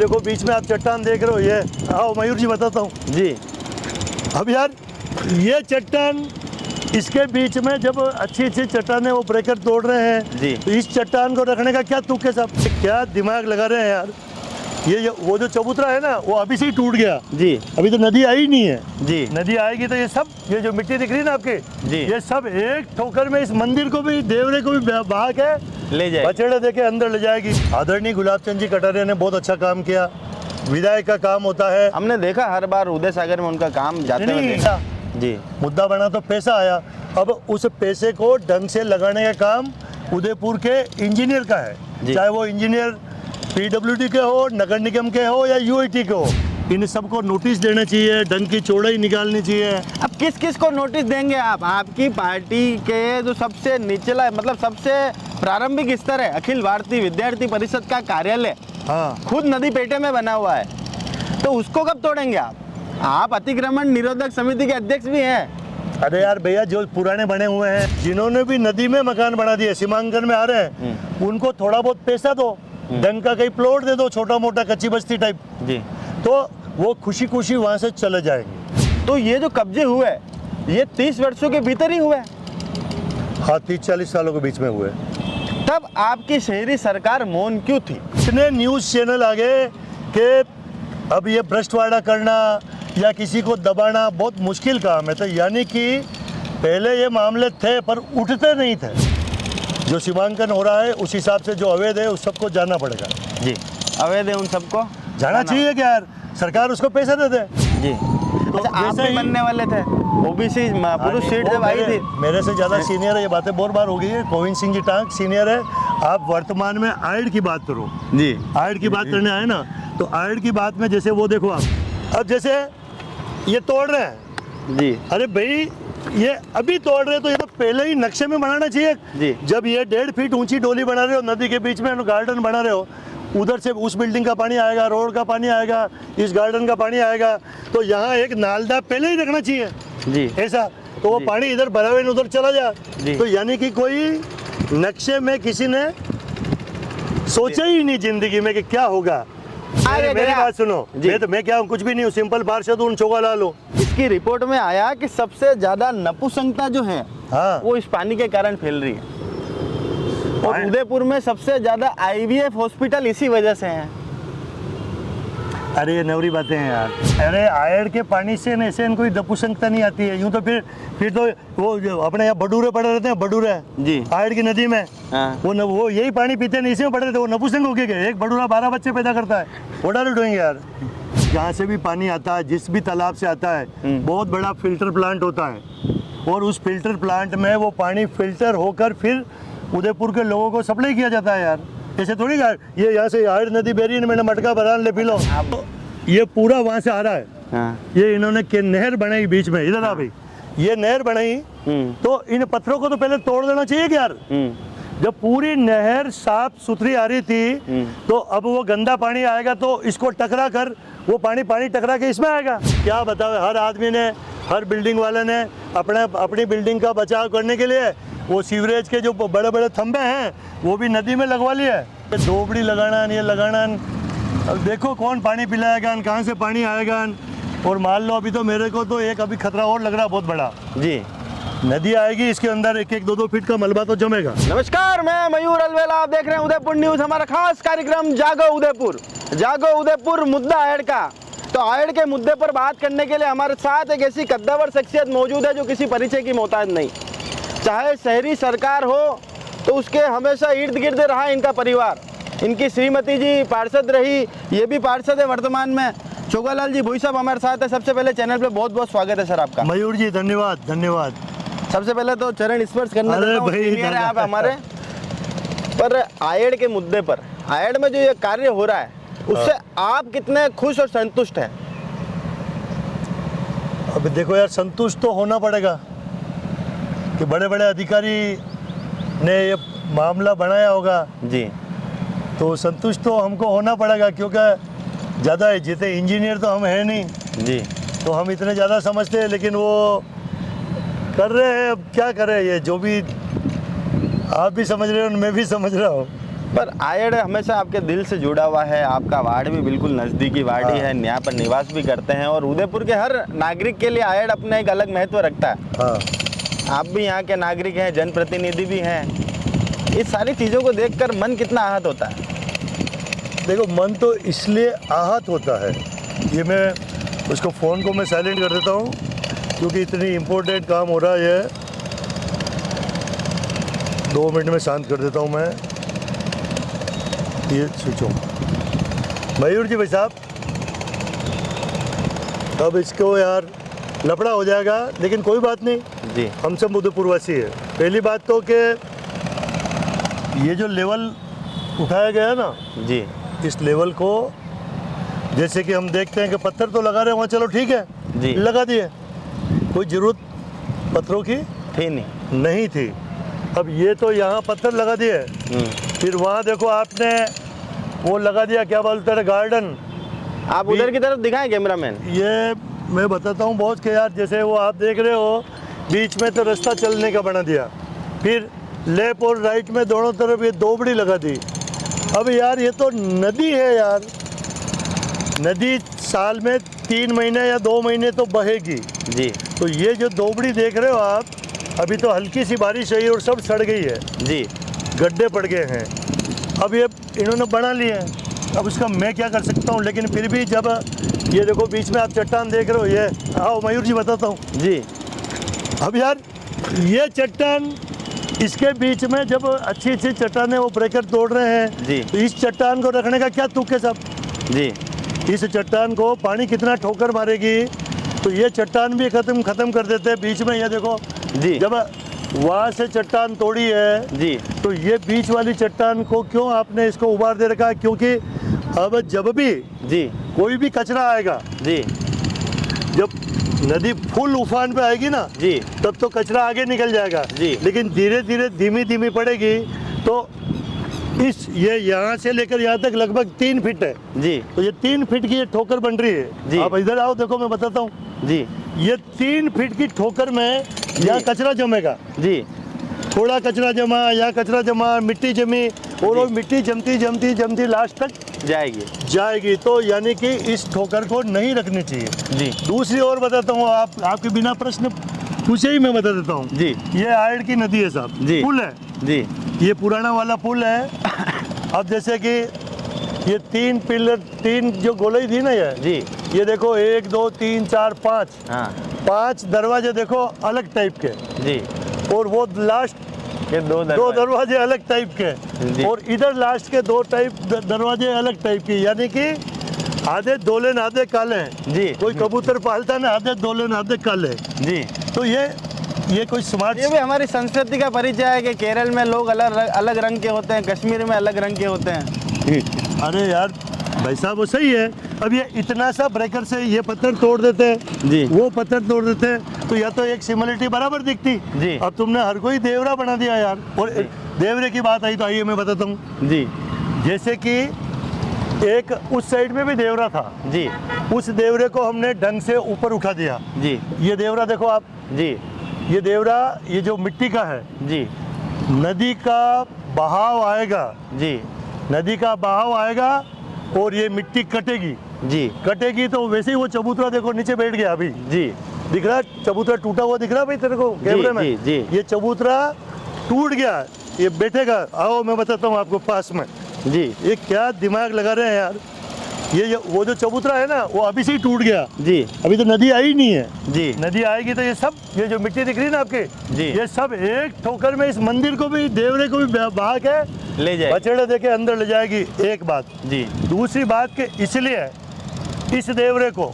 देखो बीच में आप चट्टान देख रहे हो, ये आओ मयूर जी बताता हूँ जी। अब यार ये चट्टान, इसके बीच में जब अच्छी अच्छी चट्टानें वो ब्रेकर तोड़ रहे हैं जी। तो इस चट्टान को रखने का क्या तुक है साहब, क्या दिमाग लगा रहे हैं यार। ये वो जो चबूतरा है ना वो अभी से ही टूट गया जी अभी तो नदी आई नहीं है जी। नदी आएगी तो ये सब, ये जो मिट्टी दिख रही है ना आपके जी। ये सब एक ठोकर में इस मंदिर को भी, देवरे को भी बहा के ले जाए, बछड़े देके अंदर ले जाएगी। आदरणीय गुलाब चंद जी कटारिया ने बहुत अच्छा काम किया। विधायक का काम होता है, हमने देखा हर बार उदय सागर में उनका काम जाते हुए देखा। जी। मुद्दा बना तो पैसा आया, अब उस पैसे को ढंग से लगाने का काम उदयपुर के इंजीनियर का है, चाहे वो इंजीनियर पीडब्ल्यूडी के हो, नगर निगम के हो या यूआईटी के हो। इन सबको नोटिस देना चाहिए, ढंग की चौड़ाई निकालनी चाहिए। अब किस किस को नोटिस देंगे आप? आपकी पार्टी के जो सबसे निचला, मतलब सबसे प्रारंभिक स्तर है, अखिल भारतीय विद्यार्थी परिषद का कार्यालय, हाँ खुद नदी पेटे में बना हुआ है, तो उसको कब तोड़ेंगे आप? आप अतिक्रमण निरोधक समिति के अध्यक्ष भी हैं। अरे यार भैया, जो पुराने बने हुए हैं, जिन्होंने भी नदी में मकान बना दिए, सीमांकन में आ रहे हैं, उनको थोड़ा बहुत पैसा दो, ढंग का कहीं प्लॉट दे दो, छोटा मोटा कच्ची बस्ती टाइप जी, तो वो खुशी खुशी वहां से चले जाएंगे। तो ये जो कब्जे हुए ये 30 वर्षों के भीतर ही हुए? हाँ, 30-40 सालों के बीच में हुए। तब आपकी शहरी सरकार मौन क्यों थी? इतने न्यूज़ चैनल आ गए कि अब ये भ्रष्टवाड़ा करना या किसी को दबाना बहुत मुश्किल काम है। तो यानी कि पहले ये मामले थे पर उठते नहीं थे। जो सीमांकन हो रहा है उस हिसाब से जो अवैध है उस सबको जानना पड़ेगा। जी, अवैध है उन सबको जाना चाहिए कि यार सरकार उसको पैसा दे दे। जी। तो अच्छा, आप वैसे भी ही बनने वाले थे, ओबीसी पुरुष सीट जब आई थी। मेरे से ज़्यादा सीनियर है, ये बातें बहुत बार हो गई है। गोविंद सिंह जी टांक सीनियर है। आप वर्तमान में आयड की बात करो जी, आयड की बात करने आए ना, तो आयड की बात में जैसे वो देखो आप, अब जैसे ये तोड़ रहे हैं जी, अरे भाई ये अभी तोड़ रहे तो ये तो पहले ही नक्शे में बनाना चाहिए जी। जब ये 1.5 फीट ऊंची डोली बना रहे हो, नदी के बीच में गार्डन बना रहे हो, उधर से उस बिल्डिंग का पानी आएगा, रोड का पानी आएगा, इस गार्डन का पानी आएगा, तो यहाँ एक नालदा पहले ही रखना चाहिए जी, ऐसा, तो वो जी। पानी इधर भरा हुआ उधर चला जी। जाए। तो यानी कि कोई नक्शे में किसी ने सोचा ही नहीं जिंदगी में कि क्या होगा। मेरी बात सुनो, मैं क्या हूँ, कुछ भी नहीं हूँ, सिंपल पार्षद हूँ, चौगालाल हूँ। इसकी रिपोर्ट में आया कि सबसे ज्यादा नपुंसकता जो है हाँ, वो इस पानी के कारण फैल रही है, और उदयपुर में सबसे ज्यादा आईवीएफ हॉस्पिटल इसी वजह से हैं। अरे ये नवरी बातें हैं यार। अरे आयड के पानी से ऐसे कोई नपुंसकता नहीं आती है। यूं तो फिर तो वो जो अपने यहाँ बडूरे पड़े रहते हैं, बडूरे जी, आयड की नदी में, हाँ। वो यही पानी पीते नहीं, इसी में पड़े रहते, वो नपुंसक हो गए। एक बडूरा 12 बच्चे पैदा करता है, वो डाल उठेंगे यार। जहाँ से भी पानी आता है, जिस भी तालाब से आता है, बहुत बड़ा फिल्टर प्लांट होता है, और उस फिल्टर प्लांट में वो पानी फिल्टर होकर फिर उदयपुर के लोगों को सप्लाई किया जाता है यार। ऐसे थोड़ी ये यहाँ से आयड नदी बह रही है, मैंने मटका भरा ले पी लो, ये पूरा वहाँ से आ रहा है। हाँ। ये इन्होंने नहर बनाई बीच में, इधर आ भाई, ये नहर बनाई तो इन पत्थरों को तो पहले तोड़ देना चाहिए कि यार। जब पूरी नहर साफ सुथरी आ रही थी तो अब वो गंदा पानी आएगा तो इसको टकरा कर वो पानी टकरा के इसमें आएगा। क्या बताओ, हर आदमी ने, हर बिल्डिंग वाले ने अपनी बिल्डिंग का बचाव करने के लिए वो सीवरेज के जो बड़े बड़े थंबे हैं वो भी नदी में लगवा लिए। दोबड़ी लगाना, ये लगाना, अब देखो कौन पानी पिलाएगा, कहाँ से पानी आएगा। और मान लो अभी तो मेरे को तो एक अभी खतरा और लग रहा है बहुत बड़ा जी। नदी आएगी, इसके अंदर 1-2 फीट का मलबा तो जमेगा। नमस्कार, मैं मयूर अलवेला, आप देख रहे हैं उदयपुर न्यूज, हमारा खास कार्यक्रम जागो उदयपुर। जागो उदयपुर, मुद्दा आयड का। तो आयड के मुद्दे पर बात करने के लिए हमारे साथ एक ऐसी कद्दावर शख्सियत मौजूद है जो किसी परिचय की मोहताज नहीं। चाहे शहरी सरकार हो तो उसके हमेशा इर्द गिर्द रहा इनका परिवार। इनकी श्रीमती जी पार्षद रही, ये भी पार्षद है वर्तमान में। चौगालाल जी भोई साहब हमारे साथ है। सबसे पहले चैनल पे बहुत बहुत स्वागत है सर आपका। मयूर जी धन्यवाद धन्यवाद। सबसे पहले तो चरण स्पर्श करना चाहता हूं, सीनियर है आप हमारे। पर आयड के मुद्दे पर, आयड में जो ये कार्य हो रहा है उससे आप कितने खुश और संतुष्ट हैं? अब देखो यार, संतुष्ट तो होना पड़ेगा कि बड़े बड़े अधिकारी ने ये मामला बनाया होगा जी, तो संतुष्ट तो हमको होना पड़ेगा, क्योंकि ज़्यादा जितने इंजीनियर तो हम हैं नहीं जी, तो हम इतने ज़्यादा समझते हैं, लेकिन वो कर रहे हैं। अब क्या करें, ये जो भी आप भी समझ रहे हो मैं भी समझ रहा हूँ। पर आयड़ हमेशा आपके दिल से जुड़ा हुआ है, आपका वार्ड भी बिल्कुल नज़दीकी वार्ड ही है, यहाँ पर निवास भी करते हैं और उदयपुर के हर नागरिक के लिए आयड़ अपना एक अलग महत्व रखता है। हाँ, आप भी यहाँ के नागरिक हैं, जनप्रतिनिधि भी हैं, इस सारी चीज़ों को देखकर मन कितना आहत होता है। देखो मन तो इसलिए आहत होता है, ये मैं उसको फ़ोन को मैं साइलेंट कर देता हूँ क्योंकि इतनी इम्पोर्टेंट काम हो रहा है। 2 मिनट में शांत कर देता हूँ मैं ये स्विच ऑफ। मयूर जी भाई साहब, अब इसको यार लफड़ा हो जाएगा, लेकिन कोई बात नहीं, जी हम सब उदयपुरवासी है। पहली बात तो कि ये जो लेवल उठाया गया ना, जी इस लेवल को जैसे कि हम देखते हैं कि पत्थर तो लगा रहे हैं वहाँ, चलो ठीक है जी लगा दिए, कोई ज़रूरत पत्थरों की थी नहीं थी। अब ये तो यहाँ पत्थर लगा दिए, फिर वहाँ देखो आपने वो लगा दिया, क्या बोलते हैं, गार्डन। आप उधर की तरफ दिखाएं कैमरामैन। ये मैं बताता हूँ बहुत के यार, जैसे वो आप देख रहे हो बीच में तो रास्ता चलने का बना दिया, फिर लेफ्ट और राइट में दोनों तरफ ये दोबड़ी लगा दी। अब यार ये तो नदी है यार, नदी साल में 3 महीने या 2 महीने तो बहेगी। जी तो ये जो दोबड़ी देख रहे हो आप, अभी तो हल्की सी बारिश हुई और सब सड़ गई है, जी गड्ढे पड़ गए हैं। अब ये इन्होंने बना लिए हैं, अब उसका मैं क्या कर सकता हूँ, लेकिन फिर भी जब ये देखो बीच में आप चट्टान देख रहे हो, ये आओ मयूर जी बताता हूँ। जी अब यार ये चट्टान, इसके बीच में जब अच्छी अच्छी चट्टानें वो ब्रेकर तोड़ रहे हैं जी तो इस चट्टान को रखने का क्या तुक है साहब। जी इस चट्टान को पानी कितना ठोकर मारेगी, तो ये चट्टान भी ख़त्म कर देते हैं बीच में। ये देखो जी जब वहाँ से चट्टान तोड़ी है जी तो ये बीच वाली चट्टान को क्यों आपने इसको उबार दे रखा है, क्योंकि अब जब भी जी कोई भी कचरा आएगा, जी जब नदी फुल उफान पे आएगी ना, जी तब तो कचरा आगे निकल जाएगा, जी। लेकिन धीरे धीरे धीमी धीमी पड़ेगी। तो इस ये यहाँ से लेकर यहाँ तक लगभग 3 फीट है, जी तो ये 3 फीट की ये ठोकर बन रही जी। है। आप इधर आओ, देखो मैं बताता हूँ। जी ये 3 फीट की ठोकर में यहाँ कचरा जमेगा, जी थोड़ा कचरा जमा, यहाँ कचरा जमा, मिट्टी जमी, और वो मिट्टी जमती जमती जमती लास्ट तक जाएगी। तो यानी कि इस ठोकर को नहीं रखनी चाहिए। जी दूसरी ओर बताता हूँ, आपके बिना प्रश्न पूछे ही मैं बता देता हूँ। जी ये आयड़ की नदी है साहब, जी। पुल है, जी ये पुराना वाला पुल है। अब जैसे कि ये 3 पिलर, 3 जो गोलाई थी ना जी ये देखो 1 2 3 4 5, हाँ 5 दरवाजे देखो अलग टाइप के, जी और वो लास्ट ये 2 2 दरवाजे अलग टाइप जी। के, और इधर लास्ट के 2 दरवाजे अलग टाइप के, यानी कि आधे दोलन आधे काले हैं। जी कोई कबूतर पालता ना, आधे दोलन आधे काले। जी तो ये कोई स्मार्ट, ये भी हमारी संस्कृति का परिचय है कि केरल में लोग अलग रंग के होते हैं, कश्मीर में अलग रंग के होते हैं। अरे यार भाई साहब वो सही है। अब ये इतना सा ब्रेकर से ये पत्थर तोड़ देते हैं, जी वो पत्थर तोड़ देते हैं, तो या तो एक सिमिलरिटी बराबर दिखती। जी। अब तुमने हर कोई देवरा बना दिया यार। और देवरे की बात आई तो आइए मैं बताता हूँ। जी जैसे कि एक उस साइड में भी देवरा था, जी उस देवरे को हमने ढंग से ऊपर उठा दिया। जी ये देवरा देखो आप, जी ये देवरा, ये जो मिट्टी का है, जी नदी का बहाव आएगा, जी नदी का बहाव आएगा और ये मिट्टी कटेगी। जी कटेगी तो वैसे ही वो चबूतरा देखो नीचे बैठ गया अभी, जी दिख रहा है चबूतरा टूटा हुआ दिख रहा है भाई तेरे को कैमरे में? जी, जी। ये चबूतरा टूट गया, ये बैठेगा। आओ मैं बताता हूँ आपको पास में। जी ये क्या दिमाग लगा रहे हैं यार, ये वो जो चबूतरा है ना वो अभी से ही टूट गया, जी अभी तो नदी आई नहीं है। जी नदी आएगी तो ये सब, ये जो मिट्टी दिख रही है ना आपके, जी। ये सब एक ठोकर में इस मंदिर को भी, देवरे को भी बहा के ले जाए। बछड़े देके अंदर ले जाएगी। एक बात। जी दूसरी बात कि इसलिए इस देवरे को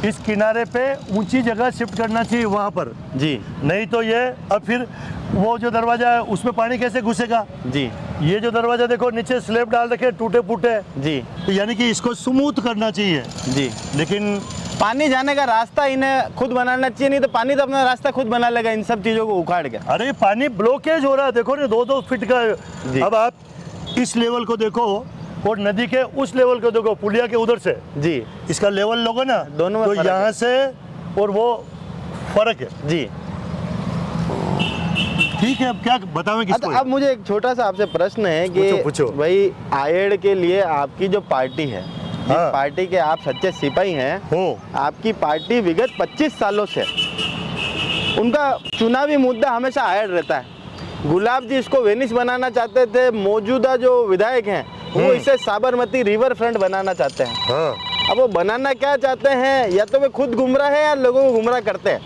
इस किनारे पे ऊंची जगह शिफ्ट करना चाहिए वहाँ पर, जी नहीं तो ये अब फिर वो जो दरवाजा है उसमें पानी कैसे घुसेगा। जी ये जो दरवाजा देखो नीचे स्लैब डाल रखे टूटे फूटे, जी तो यानी कि इसको स्मूथ करना चाहिए। जी लेकिन पानी जाने का रास्ता इन्हें खुद बनाना चाहिए, नहीं तो पानी तो अपना रास्ता खुद बना लेगा इन सब चीज़ों को उखाड़ के। अरे पानी ब्लॉकेज हो रहा है, देखो ना 2-2 फीट का। जी। अब आप इस लेवल को देखो और नदी के उस लेवल को देखो, पुलिया के उधर से जी इसका लेवल लोगे ना, दोनों में तो फर्क यहाँ है। से और वो फर्क है। जी ठीक है, अब क्या बतावें किसको? अब मुझे एक छोटा सा आपसे प्रश्न है कि पूछो। भाई आयड के लिए आपकी जो पार्टी है, जिस हाँ। पार्टी के आप सच्चे सिपाही हैं, हो आपकी पार्टी विगत 25 सालों से उनका चुनावी मुद्दा हमेशा आयड रहता है। गुलाब जी इसको वेनिस बनाना चाहते थे, मौजूदा जो विधायक हैं वो इसे साबरमती रिवर फ्रंट बनाना चाहते हैं। हाँ, अब वो बनाना क्या चाहते हैं, या तो वे खुद गुमराह है या लोगों को गुमराह करते हैं?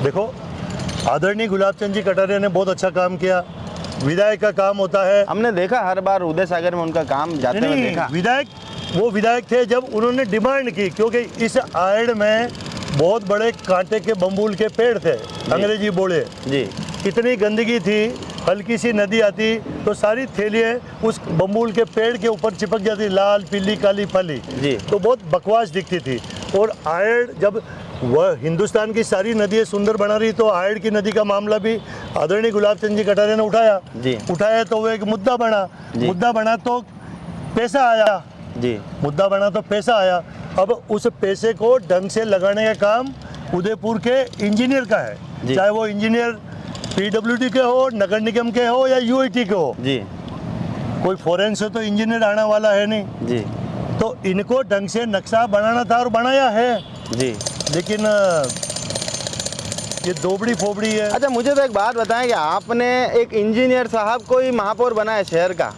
देखो, आदरणीय गुलाब चंद जी कटारिया ने बहुत अच्छा काम किया। विधायक का काम होता है, हमने देखा हर बार उदय सागर में उनका काम जाते हुए नहीं, देखा। विधायक वो विधायक थे जब उन्होंने डिमांड की, क्योंकि इस आयड में बहुत बड़े कांटे के बम्बूल के पेड़ थे, अंग्रेजी बोले। जी इतनी गंदगी थी, हल्की सी नदी आती तो सारी थैलियाँ उस बम्बूल के पेड़ के ऊपर चिपक जाती, लाल पीली काली फली, जी। तो बहुत बकवास दिखती थी। और आयड जब वह हिंदुस्तान की सारी नदियाँ सुंदर बना रही, तो आयड की नदी का मामला भी आदरणीय गुलाब चंद जी कटारिया ने जी। उठाया तो वो एक मुद्दा बना। जी। मुद्दा बना तो पैसा आया, जी मुद्दा बना तो पैसा आया। अब उस पैसे को ढंग से लगाने का काम उदयपुर के इंजीनियर का है, जी। चाहे वो इंजीनियर पीडब्ल्यूडी के हो, नगर निगम के हो या यूआईटी के हो। जी कोई फॉरेन से तो इंजीनियर आने वाला है नहीं, जी तो इनको ढंग से नक्शा बनाना था और बनाया है, जी। लेकिन ये दोबड़ी फोबड़ी है। अच्छा, मुझे तो एक बात बताएं कि आपने एक इंजीनियर साहब को ही महापौर बनाया शहर का,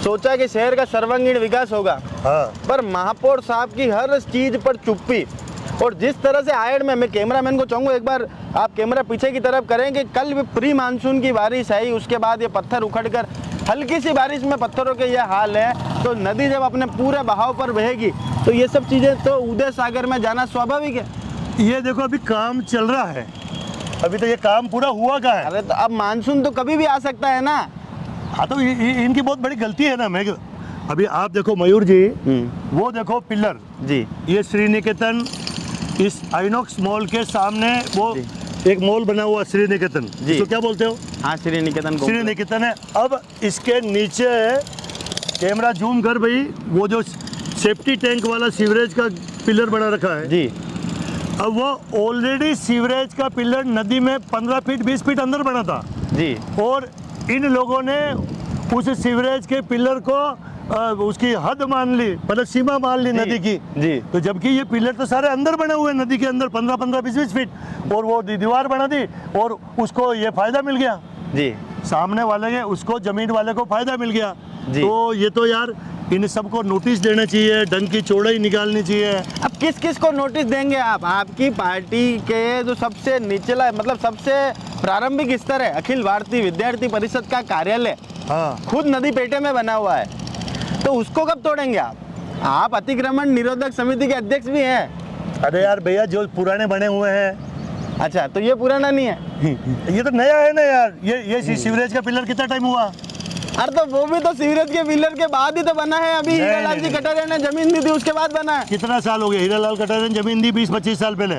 सोचा कि शहर का सर्वांगीण विकास होगा, हाँ, पर महापौर साहब की हर चीज पर चुप्पी। और जिस तरह से आयड में, मैं कैमरामैन को चाहूँगा एक बार आप कैमरा पीछे की तरफ करें, कि कल भी प्री मानसून की बारिश आई, उसके बाद ये पत्थर उखड़कर हल्की सी बारिश में पत्थरों के ये हाल है, तो नदी जब अपने पूरे बहाव पर बहेगी तो ये सब चीज़ें तो उदय सागर में जाना स्वाभाविक है। ये देखो अभी काम चल रहा है, अभी तो ये काम पूरा हुआ का है। अरे तो अब मानसून तो कभी भी आ सकता है ना। हाँ, तो इनकी बहुत बड़ी गलती है ना। मैं अभी आप देखो मयूर जी, वो देखो पिलर, जी ये श्रीनिकेतन, इस आइनॉक्स मॉल के सामने वो एक मॉल बना हुआ श्रीनिकेतन, जी। इसको क्या बोलते हो? हाँ, श्रीनिकेतन श्रीनिकेतन है। अब इसके नीचे कैमरा जूम कर भाई, वो जो सेफ्टी टैंक वाला सीवरेज का पिलर बना रखा है जी। अब वो ऑलरेडी सीवरेज का पिलर नदी में 15 फीट 20 फीट अंदर बना था जी। और इन लोगों ने उस सीवरेज के पिलर को उसकी हद मान ली, मतलब सीमा मान ली नदी की। जी। तो जबकि ये पिलर तो सारे अंदर बने हुए हैं, नदी के अंदर 15-15 20-20 फीट, और वो दीवार बना दी और उसको ये फायदा मिल गया, जी सामने वाले के, उसको जमीन वाले को फायदा मिल गया। जी। तो ये तो यार इन सबको नोटिस देना चाहिए, ढंग की चौड़ाई निकालनी चाहिए। अब किस किस को नोटिस देंगे आप? आपकी पार्टी के जो सबसे निचला, मतलब सबसे प्रारंभिक स्तर है, अखिल भारतीय विद्यार्थी परिषद का कार्यालय, हाँ, खुद नदी पेटे में बना हुआ है, तो उसको कब तोड़ेंगे आप? आप अतिक्रमण निरोधक समिति के अध्यक्ष भी हैं। अरे यार भैया, जो पुराने बने हुए हैं। अच्छा, तो ये पुराना नहीं है? ये तो नया है ना यार। ये सीवरेज का पिलर कितना टाइम हुआ? अरे तो वो भी तो सीवरेज के पिलर के बाद ही तो बना है। अभी नहीं, हीरालाल जी नहीं। कटारिया ने जमीन दी थी, उसके बाद बना है। कितना साल हो गया हीरालाल कटारिया ने जमीन दी? 20-25 साल पहले।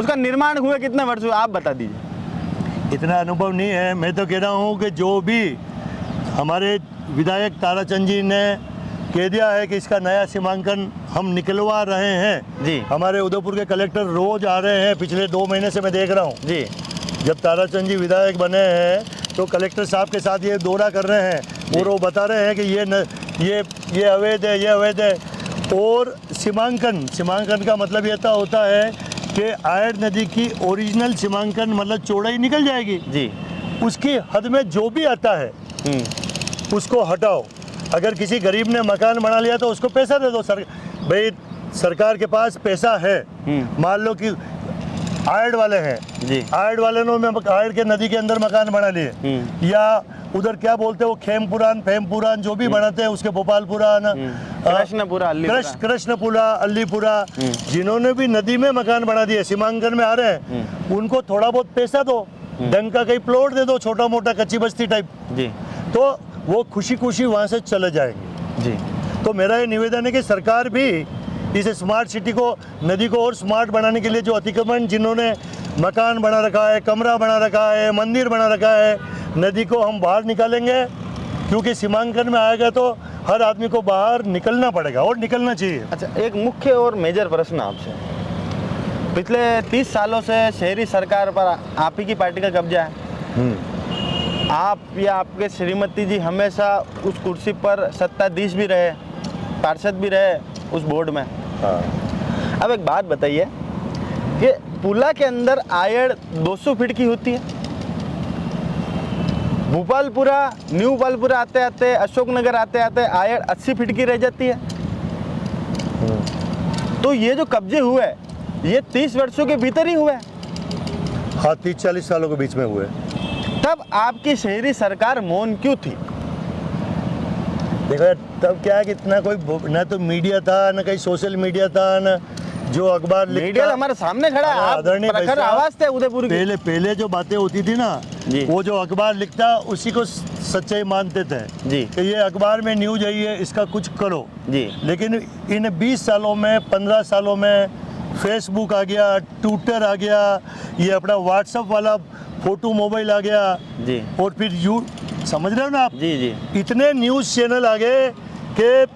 उसका निर्माण हुए कितने वर्ष हुए, आप बता दीजिए। इतना अनुभव नहीं है। मैं तो कह रहा हूँ कि जो भी हमारे विधायक ताराचंद जी ने कह दिया है कि इसका नया सीमांकन हम निकलवा रहे हैं जी। हमारे उदयपुर के कलेक्टर रोज आ रहे हैं, पिछले 2 महीने से मैं देख रहा हूँ। जी जब ताराचंद जी विधायक बने हैं तो कलेक्टर साहब के साथ ये दौरा कर रहे हैं और वो बता रहे हैं कि ये अवैध है, ये अवैध है। और सीमांकन का मतलब ये होता है कि आयड नदी की ओरिजिनल सीमांकन मतलब चौड़ाई निकल जाएगी जी। उसकी हद में जो भी आता है उसको हटाओ। अगर किसी गरीब ने मकान बना लिया तो उसको पैसा दे दो। भाई सरकार के पास पैसा है, मान लो कि आयड वाले हैं जी। आयड वाले ने आयड के नदी के अंदर मकान बना लिए, या उधर क्या बोलते हैं वो फेमपुरान जो भी बनाते हैं उसके भोपालपुरा कृष्णपुरा अलीपुरा, जिन्होंने भी नदी में मकान बना दिए सीमांकन में आ रहे हैं, उनको थोड़ा बहुत पैसा दो, ढंग का कहीं प्लॉट दे दो, छोटा मोटा कच्ची बस्ती टाइप जी, तो वो खुशी खुशी वहाँ से चले जाएंगे जी। तो मेरा ये निवेदन है कि सरकार भी इस स्मार्ट सिटी को, नदी को और स्मार्ट बनाने के लिए जो अतिक्रमण जिन्होंने मकान बना रखा है, कमरा बना रखा है, मंदिर बना रखा है, नदी को हम बाहर निकालेंगे, क्योंकि सीमांकन में आएगा तो हर आदमी को बाहर निकलना पड़ेगा और निकलना चाहिए। अच्छा, एक मुख्य और मेजर प्रश्न आपसे, पिछले 30 सालों से शहरी सरकार पर आप ही की पार्टी का कब्जा है, आप या आपके श्रीमती जी हमेशा उस कुर्सी पर सत्ताधीश भी रहे, पार्षद भी रहे उस बोर्ड में। हाँ। अब एक बात बताइए कि पुला के अंदर आयड़ 200 फीट की होती है, भोपालपुरा न्यू भोपालपुरा आते आते अशोकनगर आते आते आयड़ 80 फीट की रह जाती है। तो ये जो कब्जे हुए ये 30 वर्षों के भीतर ही हुए। हाँ, 30-40 सालों के बीच में हुए। तब आपकी शहरी सरकार मौन क्यों थी? देखो यार, तब क्या है कि इतना कोई ना तो मीडिया था, ना कहीं सोशल मीडिया था, ना जो अखबार मीडिया हमारे सामने खड़ा है, आप आदरणीय भाई प्रखर साहब, आवाज थे उदयपुर की। पहले जो बातें होती थी ना, जी। वो जो अखबार लिखता उसी को सच्चाई मानते थे जी। कि ये अखबार में न्यूज आई है, इसका कुछ करो। जी। लेकिन इन 20 सालों में 15 सालों में फेसबुक आ गया, ट्विटर आ गया, ये अपना व्हाट्सएप वाला फोटो मोबाइल आ गया जी। और फिर यू समझ रहे हो ना आप, जी जी इतने न्यूज़ चैनल आ गए कि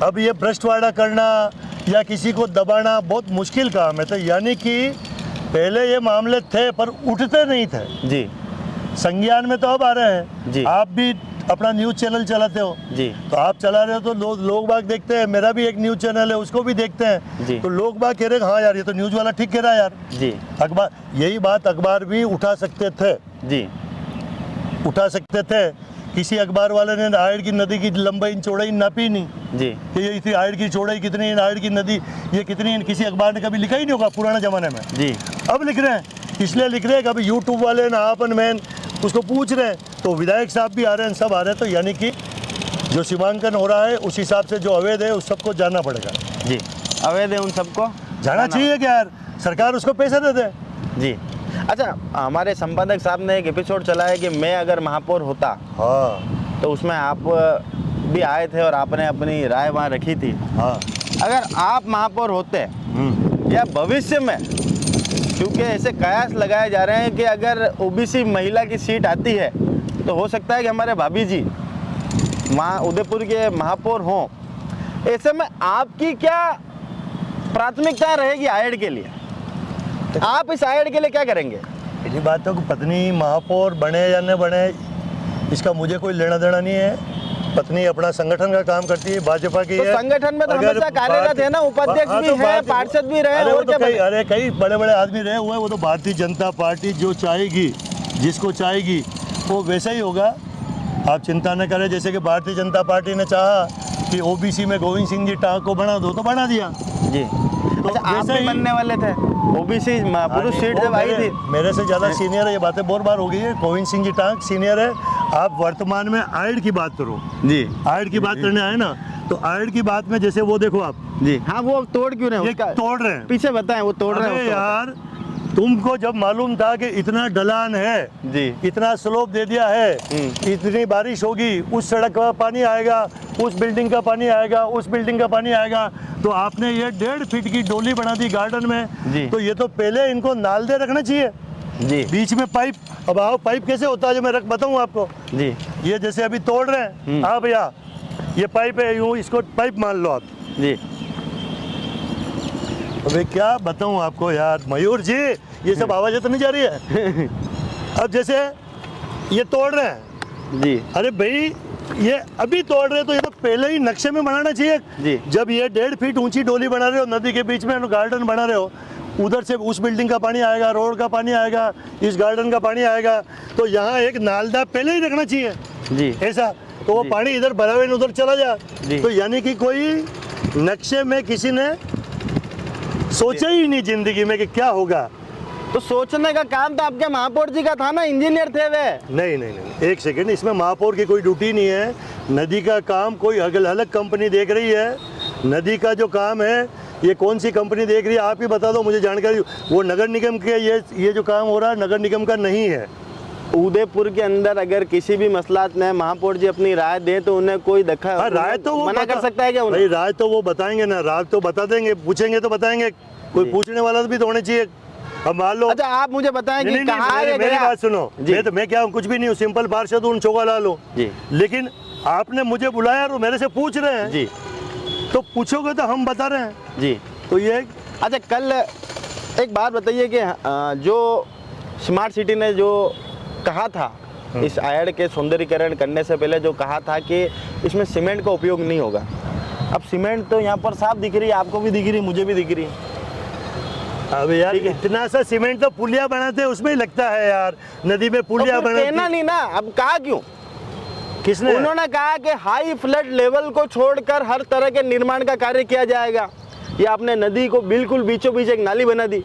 अब ये भ्रष्टवाड़ा करना या किसी को दबाना बहुत मुश्किल काम है। तो यानी कि पहले ये मामले थे पर उठते नहीं थे, जी संज्ञान में तो अब आ रहे हैं। जी। आप भी अपना न्यूज़ चैनल चलाते हो, जी। तो आप चला रहे हो तो लोग बाग देखते हैं। मेरा भी एक न्यूज़ चैनल है, उसको भी देखते हैं। जी। तो लोग बाग कह रहे हैं हाँ यार, ये तो न्यूज़ वाला ठीक कह रहा है यार। जी अखबार, यही बात अखबार भी उठा सकते थे, जी उठा सकते थे। किसी अखबार वाले ने आयड़ की नदी की लंबाई चौड़ाई नापी नहीं जी कि ये इतनी आयड़ की चौड़ाई कितनी है, आयड़ की नदी ये कितनी है, किसी अखबार ने कभी लिखा ही नहीं होगा पुराने ज़माने में। जी। अब लिख रहे हैं, इसलिए लिख रहे हैं कि अभी यूट्यूब वाले ना अपन मैन उसको पूछ रहे हैं, तो विधायक साहब भी आ रहे हैं, सब आ रहे हैं। तो यानी कि जो सीमांकन हो रहा है उस हिसाब से जो अवैध है उस सबको जानना पड़ेगा। जी। अवैध है उन सबको जाना चाहिए कि यार सरकार उसको पैसे दे दे। जी। अच्छा, हमारे संपादक साहब ने एक एपिसोड चलाया कि मैं अगर महापौर होता, हाँ तो उसमें आप भी आए थे और आपने अपनी राय वहाँ रखी थी। हाँ। अगर आप महापौर होते या भविष्य में, क्योंकि ऐसे कयास लगाए जा रहे हैं कि अगर ओबीसी महिला की सीट आती है तो हो सकता है कि हमारे भाभी जी वहाँ उदयपुर के महापौर हों, ऐसे में आपकी क्या प्राथमिकता रहेगी आयड़ के लिए? आप इस आयड़ के लिए क्या करेंगे? इन्हीं बातों को पत्नी महापौर बने या न बने इसका मुझे कोई लेना देना नहीं है। पत्नी अपना संगठन का काम करती है, भाजपा की तो है। संगठन में तो अगर हमेशा कार्यरत है ना, उपाध्यक्ष हाँ, भी तो है, पार्षद भी रहे, और क्या बने? अरे कई बड़े बड़े आदमी रहे हुए हैं। वो तो भारतीय जनता पार्टी जो चाहेगी, जिसको चाहेगी वो वैसा ही होगा। आप चिंता न करें। जैसे कि भारतीय जनता पार्टी ने चाहा कि ओबीसी में गोविंद सिंह जी टाक को बना दो तो बना दिया। जी। तो अच्छा, आप वैसे भी ही बनने वाले थे, ओबीसी पुरुष सीट जब आई थी। मेरे से ज़्यादा सीनियर है, ये बातें बहुत बार हो गई है। गोविंद सिंह जी टाक सीनियर है। आप वर्तमान में आयड़ की बात करो। जी। आयड़ की बात करने आए ना, तो आयड़ की बात में जैसे वो देखो आप, जी हाँ, वो तोड़ क्यों रहे हैं? ये उसका तोड़ रहे हैं। पीछे बताएं, वो तोड़ रहे हैं अरे उसको यार, तुमको जब मालूम था कि इतना ढलान है, जी। इतना स्लोप दे दिया है, इतनी बारिश होगी, उस सड़क का पानी आएगा, उस बिल्डिंग का पानी आएगा, उस बिल्डिंग का पानी आएगा, तो आपने ये 1.5 फीट की डोली बना दी गार्डन में। जी। तो ये तो पहले इनको नाल दे रखना चाहिए, जी बीच में पाइप। अब आओ, पाइप कैसे होता है जो मैं बताऊं आपको। जी ये जैसे अभी तोड़ रहे हैं, हाँ भैया ये पाइप है, यूं इसको पाइप मान लो आप। जी। अबे क्या बताऊं आपको यार मयूर जी, ये सब आवाज़ें तो नहीं जा रही है। अब जैसे ये तोड़ रहे हैं, जी। अरे भाई ये अभी तोड़ रहे हैं, तो ये तो पहले ही नक्शे में बनाना चाहिए। जी। जब ये 1.5 फीट ऊंची डोली बना रहे हो, नदी के बीच में गार्डन बना रहे हो, उधर से उस बिल्डिंग का पानी आएगा, रोड का पानी आएगा, इस गार्डन का पानी आएगा, तो यहाँ एक नालदा पहले ही रखना चाहिए। जी। ऐसा तो वो जी। पानी इधर भरा हुआ उधर चला जा। जी। तो यानी कि कोई नक्शे में किसी ने सोचा ही नहीं जिंदगी में कि क्या होगा। तो सोचने का काम तो आपके महापौर जी का था ना, इंजीनियर थे वे। नहीं नहीं नहीं, एक सेकंड, इसमें महापौर की कोई ड्यूटी नहीं है। नदी का काम कोई अलग कंपनी देख रही है। नदी का जो काम है ये कौन सी कंपनी देख रही है, आप ही बता दो मुझे जानकारी। वो नगर निगम के ये जो काम हो रहा है नगर निगम का नहीं है। उदयपुर के अंदर अगर किसी भी मसलात में महापौर जी अपनी राय दें तो उन्हें कोई हाँ, राय तो वो मना कर सकता है क्या उन्हें? भाई राय तो वो बताएंगे ना, राय तो बता देंगे, पूछेंगे तो बताएंगे। कोई जी। पूछने वाला भी तो होना चाहिए। अब मान लो, अच्छा, आप मुझे बताएं कि कहाँ है मेरी बात सुनो, जी। मैं क्या हूँ, कुछ भी नहीं हूँ, सिंपल पार्षद हूँ, चौका लाल हूँ। जी। लेकिन आपने मुझे बुलाया और मेरे से पूछ रहे हैं, जी। तो पूछोगे तो हम बता रहे हैं। जी। तो ये अच्छा, कल एक बात बताइए कि जो स्मार्ट सिटी ने जो कहा था इस आयड़ के सौंदर्यीकरण करने से पहले, जो कहा था कि इसमें सीमेंट का उपयोग नहीं होगा। अब सीमेंट तो यहाँ पर साफ दिख रही है, आपको भी दिख रही है, मुझे भी दिख रही है। अब यार इतना सा सीमेंट तो पुलिया बनाते हैं उसमें ही लगता है यार, नदी में पुलिया तो कहना बनाते नहीं ना, अब कहा क्यों? किसने? उन्होंने कहा कि हाई फ्लड लेवल को छोड़कर हर तरह के निर्माण का कार्य किया जाएगा। ये आपने नदी को बिल्कुल बीचों बीच एक नाली बना दी।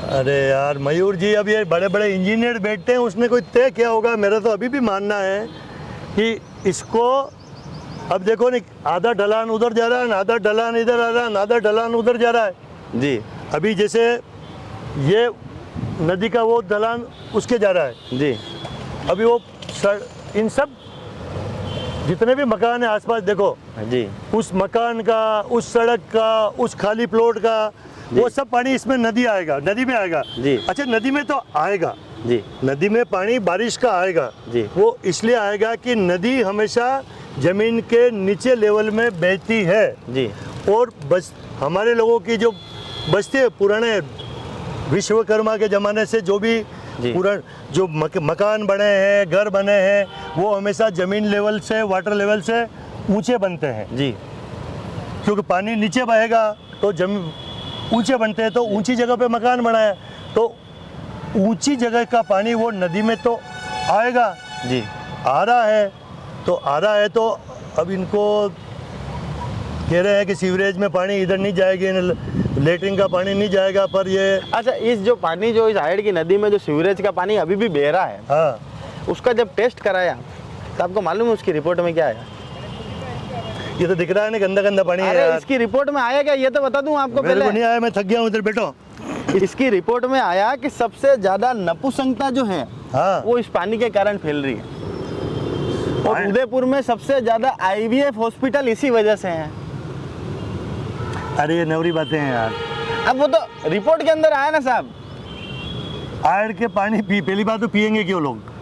अरे यार मयूर जी, अब ये बड़े बड़े इंजीनियर बैठते हैं, उसने कोई तय किया होगा। मेरा तो अभी भी मानना है कि इसको, अब देखो नहीं, आधा ढलान उधर जा रहा है, आधा ढलान इधर आ रहा है, आधा ढलान उधर जा रहा है जी। अभी जैसे ये नदी का वो ढलान उसके जा रहा है जी। अभी वो इन सब जितने भी मकान है आसपास देखो जी। उस मकान का, उस सड़क का, उस खाली प्लॉट का, वो सब पानी इसमें नदी आएगा, नदी में आएगा जी। अच्छा नदी में तो आएगा जी। नदी में पानी बारिश का आएगा जी। वो इसलिए आएगा कि नदी हमेशा जमीन के नीचे लेवल में बहती है जी। और बस हमारे लोगों की जो बस्ती है पुराने विश्वकर्मा के ज़माने से जो भी पुराने जो मकान बने हैं, घर बने हैं, वो हमेशा ज़मीन लेवल से, वाटर लेवल से ऊंचे बनते हैं जी। क्योंकि पानी नीचे बहेगा तो जमीन ऊंचे बनते हैं, तो ऊंची जगह पे मकान बनाए तो ऊंची जगह का पानी वो नदी में तो आएगा जी। आ रहा है तो अब इनको कह रहे हैं कि सीवरेज में पानी इधर नहीं जाएगी, लेटरिन का पानी नहीं जाएगा, पर ये अच्छा, इस जो पानी जो इस आयड़ की नदी में जो सीवरेज का पानी अभी भी बह रहा है, हाँ उसका जब टेस्ट कराया तो आपको मालूम है उसकी रिपोर्ट में क्या आया? ये तो दिख रहा है ना गंदा गंदा पानी है अरे यार। इसकी रिपोर्ट में आया क्या, ये तो बता दूं आपको मेरे को पहले। नहीं आया, मैं थक गया हूँ, इधर बैठो। इसकी रिपोर्ट में आया कि सबसे ज्यादा नपुंसकता जो है हाँ वो इस पानी के कारण फैल रही है, और उदयपुर में सबसे ज्यादा IVF हॉस्पिटल इसी वजह से है। अरे ये नवरी बातें हैं यार। अब वो तो रिपोर्ट के अंदर आया ना साहब। आयड़ के पानी पहली बात तो पियेंगे क्यों लोग?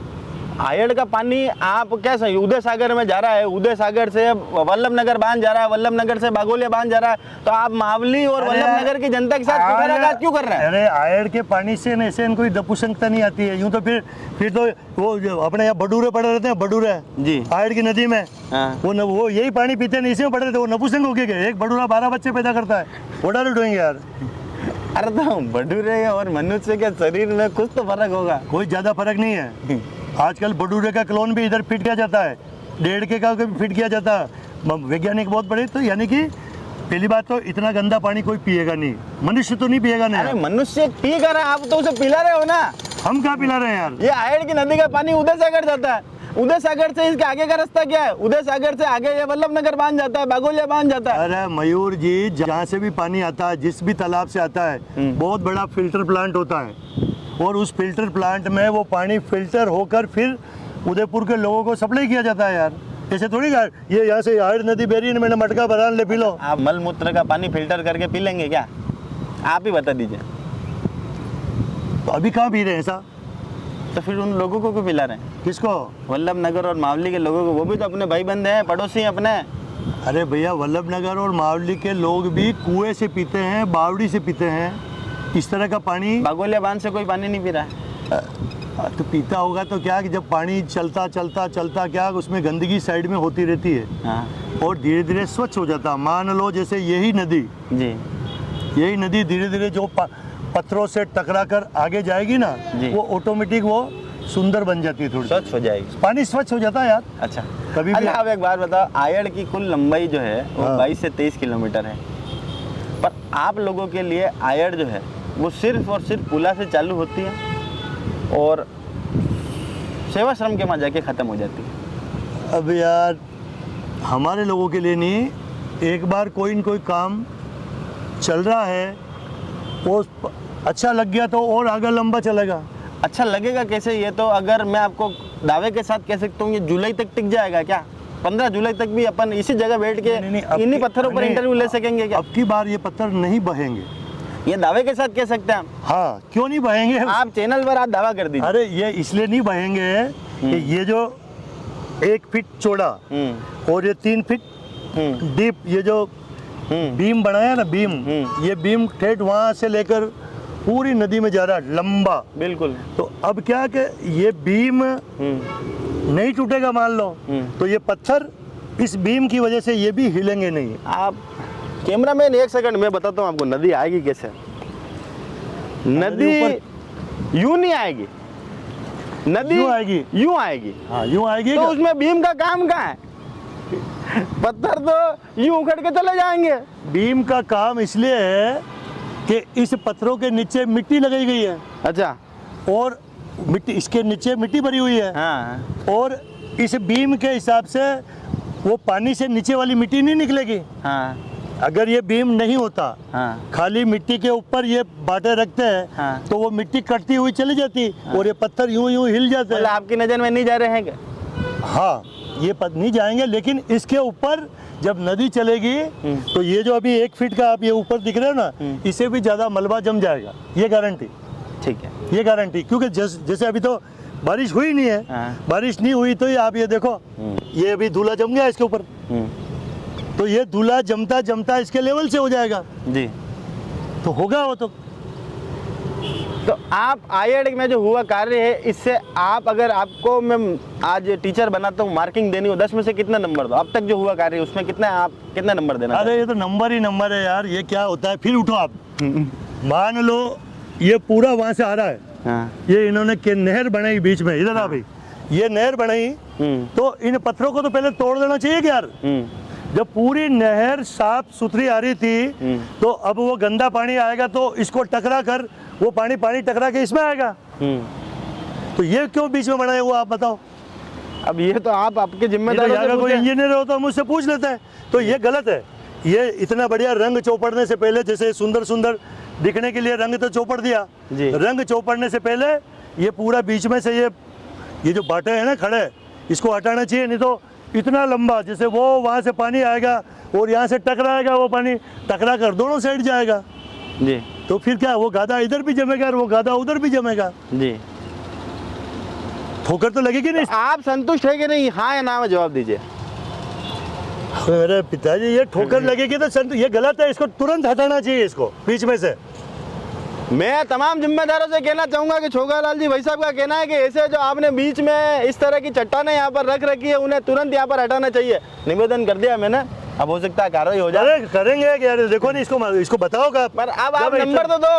आयड़ का पानी आप क्या सही, उदय सागर में जा रहा है, उदय सागर से वल्लभ नगर बांध जा रहा है, वल्लभ नगर से बागोलिया बांध जा रहा है, तो आप मावली और वल्लभ नगर की जनता के साथ कुठाराघात क्यों कर रहे हैं? अरे आयड़ के पानी से ऐसे इनको नपुंसकता नहीं आती है, यूं तो फिर तो वो जो अपने यहाँ बडूरे पड़े रहते हैं, बडूरे जी। आयड़ की नदी में हाँ। वो यही पानी पीते हैं, इसी में पड़े रहते, वो नपुंसक हो गए। एक बडूरा 12 बच्चे पैदा करता है, वो डाल डोएंगे यार। अरे तो बडूरे और मनुष्य के शरीर में कुछ तो फर्क होगा। कोई ज्यादा फर्क नहीं है। आजकल बडूरे का क्लोन भी इधर फिट किया जाता है, 1.5 के का भी फिट किया जाता है, वैज्ञानिक बहुत बड़े। तो यानी कि पहली बात तो इतना गंदा पानी कोई पिएगा नहीं, मनुष्य तो नहीं पिएगा नहीं। अरे मनुष्य पी कर आप तो उसे पिला रहे हो ना। हम कहाँ पिला रहे हैं यार? ये आयड़ की नदी का पानी उदय सागर जाता है, उदय सागर से इसके आगे का रास्ता क्या है? उदय सागर से आगे ये वल्लभ नगर बांध जाता है, बागोलिया बांध जाता है। अरे मयूर जी, जहाँ से भी पानी आता है, जिस भी तालाब से आता है, बहुत बड़ा फिल्टर प्लांट होता है, और उस फिल्टर प्लांट में वो पानी फिल्टर होकर फिर उदयपुर के लोगों को सप्लाई किया जाता है यार। ऐसे थोड़ी ये यहाँ से आयड़ नदी बह रही है, मैंने मटका भरा ले पी लो। आप मल मूत्र का पानी फिल्टर करके पी लेंगे क्या? आप ही बता दीजिए। तो अभी कहाँ पी रहे हैं ऐसा? तो फिर उन लोगों को क्यों पिला रहे हैं? किसको? वल्लभ नगर और मावली के लोगों को, वो भी तो अपने भाई बंधे हैं, पड़ोसी हैं अपने। अरे भैया, वल्लभ नगर और मावली के लोग भी कुएं से पीते हैं, बावड़ी से पीते हैं, इस तरह का पानी। बागोलिया बांध से कोई पानी नहीं पी रहा है। तो पीता होगा तो क्या कि जब पानी चलता चलता चलता क्या उसमें गंदगी साइड में होती रहती है, हाँ। और धीरे धीरे स्वच्छ हो जाता। मान लो जैसे यही नदी धीरे धीरे जो पत्थरों से टकरा कर आगे जाएगी ना, वो ऑटोमेटिक वो सुंदर बन जाती है, थोड़ी स्वच्छ हो जाएगी, पानी स्वच्छ हो जाता है यार। अच्छा कभी भी। आप एक बात बताओ, आयड़ की कुल लंबाई जो है वो 22 से 23 किलोमीटर है, पर आप लोगों के लिए आयड़ जो है वो सिर्फ और सिर्फ पुला से चालू होती है और सेवाश्रम के वहाँ जाके ख़त्म हो जाती है। अब यार हमारे लोगों के लिए नहीं, एक बार कोई न कोई काम चल रहा है, वो अच्छा लग गया तो और आगे लंबा चलेगा। अच्छा लगेगा कैसे? ये तो अगर मैं आपको दावे के साथ कह सकता हूँ ये जुलाई तक टिक जाएगा क्या? 15 जुलाई तक भी अपन इसी जगह बैठ के इन्हीं पत्थरों पर इंटरव्यू ले सकेंगे क्या? अब की बार ये पत्थर नहीं बहेंगे, ये दावे के साथ कह सकते हैं हम। हाँ, क्यों नहीं बहेंगे? आप चैनल पर आप दावा कर दीजिए। अरे ये इसलिए नहीं बहेंगे कि ये जो 1 फीट चौड़ा और ये 3 फीट डीप ये जो बीम बनाया ना, बीम, ये बीम ठेठ वहाँ से लेकर पूरी नदी में जा रहा है लंबा। बिल्कुल। तो अब क्या कि ये बीम नहीं टूटेगा मान लो, तो ये पत्थर इस बीम की वजह से ये भी हिलेंगे नहीं। आप कैमरामैन एक सेकंड, मैं बताता हूँ आपको नदी आएगी कैसे। नदी यूं नहीं आएगी, नदी यूं आएगी, यूं आएगी। हाँ यूं आएगी। तो उसमें भीम का काम कहाँ है? पत्थर तो यूं उखड़ के चले जाएंगे। बीम का काम इसलिए है कि इस पत्थरों के नीचे मिट्टी लगाई गई है। अच्छा। और मिट्टी, इसके नीचे मिट्टी भरी हुई है। हाँ। और इस बीम के हिसाब से वो पानी से नीचे वाली मिट्टी नहीं निकलेगी। हाँ। अगर ये बीम नहीं होता, हाँ। खाली मिट्टी के ऊपर ये बाटे रखते हैं, हाँ। तो वो मिट्टी कटती हुई चली जाती। हाँ। और ये पत्थर यूं यूं हिल जाते हैं। आपकी नजर में नहीं जा रहे हैं क्या? हाँ, ये नहीं जाएंगे, लेकिन इसके ऊपर जब नदी चलेगी तो ये जो अभी 1 फीट का आप ये ऊपर दिख रहे हो ना, इससे भी ज्यादा मलबा जम जाएगा, ये गारंटी। ठीक है, ये गारंटी, क्योंकि जैसे अभी तो बारिश हुई नहीं है। हाँ। बारिश नहीं हुई तो ये आप ये देखो, ये अभी धूला जम गया इसके ऊपर। तो ये धूला जमता जमता इसके लेवल से हो जाएगा जी। तो होगा वो। तो आप आईआईटी में जो हुआ कार्य है, इससे आप, अगर आपको मैं आज टीचर बनाता हूँ, मार्किंग देनी हो, 10 में से कितना नंबर दो? अब तक जो हुआ कार्य उसमें कितना, आप कितना नंबर देना? अरे ये तो नंबर ही नंबर है यार। ये क्या होता है, फिर उठो आप। मान लो ये पूरा वहां से आ रहा है। हाँ। ये इन्होंने नहर बनाई बीच में, इधर आ भाई, ये नहर बनाई तो इन पत्थरों को तो पहले तोड़ देना चाहिए कि यार। जब पूरी नहर साफ सुथरी आ रही थी तो अब वो गंदा पानी आएगा तो इसको टकरा कर वो पानी टकरा के इसमें आएगा। तो ये क्यों बीच में बनाया हुआ, आप बताओ। अब ये तो आप आपके जिम्मेदार हो, कोई इंजीनियर हो तो मुझसे पूछ लेते हैं। तो ये गलत है। ये इतना बढ़िया रंग चौपड़ने से पहले, जैसे सुंदर सुंदर दिखने के लिए रंग तो चौपड़ दिया, रंग चौपड़ने से पहले ये पूरा बीच में से ये जो बाटे हैं ना खड़े, इसको हटाना चाहिए। नहीं तो इतना लंबा, जैसे वो वहाँ से पानी आएगा और यहाँ से टकराएगा, वो पानी टकरा कर दोनों साइड जाएगा जी। तो फिर क्या, वो गादा इधर भी जमेगा और वो गादा उधर भी जमेगा जी। ठोकर तो लगेगी नहीं। आप संतुष्ट है कि नहीं? हाँ या ना में जवाब दीजिए। मेरे पिताजी, ये ठोकर लगेगी तो ये गलत है, इसको तुरंत हटाना चाहिए, इसको बीच में से। मैं तमाम जिम्मेदारों से कहना चाहूंगा कि छोगालाल जी भाई साहब का कहना है कि ऐसे जो आपने बीच में इस तरह की चट्टानें यहाँ पर रख रखी है, उन्हें तुरंत यहाँ पर हटाना चाहिए। निवेदन कर दिया मैंने, अब हो सकता है कार्रवाई हो जाए। करेंगे यार, देखो नहीं, इसको बताओ का। पर अब आप नंबर तो दो।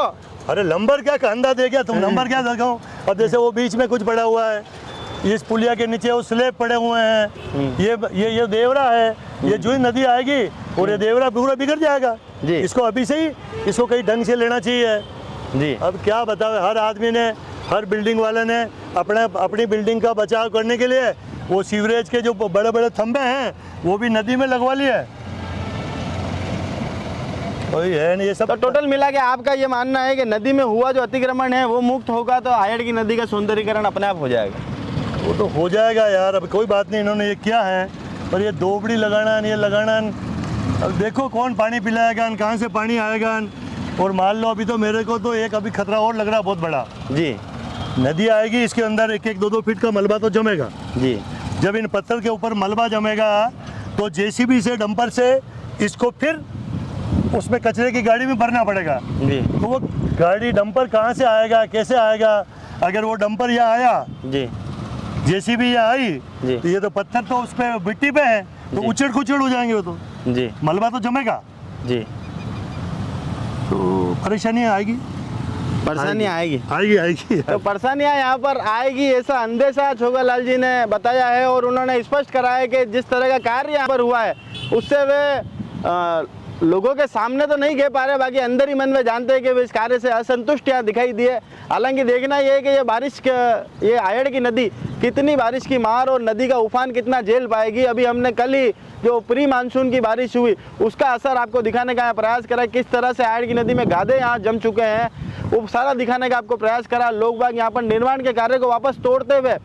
अरे नंबर क्या, कंधा दे गया तुम, नंबर क्या लगाओ। और जैसे वो बीच में कुछ पड़ा हुआ है, इस पुलिया के नीचे वो स्लेब पड़े हुए हैं, ये देवरा है, ये जो नदी आएगी और ये देवरा पूरा बिगड़ जाएगा जी। इसको अभी से ही इसको कहीं ढंग से लेना चाहिए जी। अब क्या बताओ, हर आदमी ने, हर बिल्डिंग वाले ने अपनी बिल्डिंग का बचाव करने के लिए वो सीवरेज के जो बड़े बड़े थंबे हैं वो भी नदी में लगवा लिए। वही है नहीं ये सब। तो टोटल मिला के आपका ये मानना है कि नदी में हुआ जो अतिक्रमण है वो मुक्त होगा तो आयड़ की नदी का सौंदर्यीकरण अपने आप हो जाएगा? वो तो हो जाएगा यार, अब कोई बात नहीं, इन्होंने ये किया है। पर ये दोबड़ी लगाना, ये लगाना, अब देखो कौन पानी पिलाएगा, कहाँ से पानी आएगा। और मान लो अभी तो मेरे को तो एक अभी खतरा और लग रहा है बहुत बड़ा जी। नदी आएगी, इसके अंदर 1-1, 2-2 फीट का मलबा तो जमेगा जी। जब इन पत्थर के ऊपर मलबा जमेगा तो जेसीबी से, डंपर से इसको फिर उसमें कचरे की गाड़ी में भरना पड़ेगा जी। तो वो गाड़ी, डंपर कहाँ से आएगा, कैसे आएगा? अगर वो डंपर यहाँ आया जी, जेसीबी यहाँ आई तो ये तो पत्थर तो उस पे मिट्टी पे है तो उचड़ खुचड़ हो जाएंगे वो तो जी, मलबा तो जमेगा जी। तो परेशानी आएगी, परेशानी आएगी। तो परेशानियाँ यहाँ पर आएगी, ऐसा अंदेशा छोगालाल जी ने बताया है। और उन्होंने स्पष्ट करा है कि जिस तरह का कार्य यहाँ पर हुआ है उससे वे लोगों के सामने तो नहीं कह पा रहे, बाकी अंदर ही मन में जानते हैं कि वे इस कार्य से असंतुष्ट यहाँ दिखाई दिए। हालांकि देखना ये है कि ये आयड़ की नदी कितनी बारिश की मार और नदी का उफान कितना झेल पाएगी। अभी हमने कल ही जो प्री मानसून की बारिश हुई उसका असर आपको दिखाने का प्रयास करा, किस तरह से आयड़ की नदी में गादे यहाँ जम चुके हैं, वो सारा दिखाने का आपको प्रयास करा। लोग बाग यहाँ पर निर्माण के कार्य को वापस तोड़ते हुए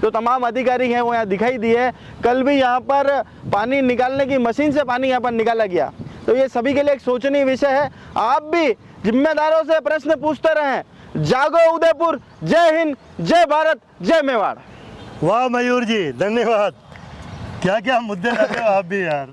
जो तमाम अधिकारी हैं वो यहाँ दिखाई दिए। कल भी यहाँ पर पानी निकालने की मशीन से पानी यहाँ पर निकाला गया। तो ये सभी के लिए एक सोचनीय विषय है। आप भी जिम्मेदारों से प्रश्न पूछते रहें। जागो उदयपुर, जय हिंद, जय भारत, जय मेवाड़। वाह मयूर जी, धन्यवाद। क्या क्या मुद्दे लाते हो आप भी यार।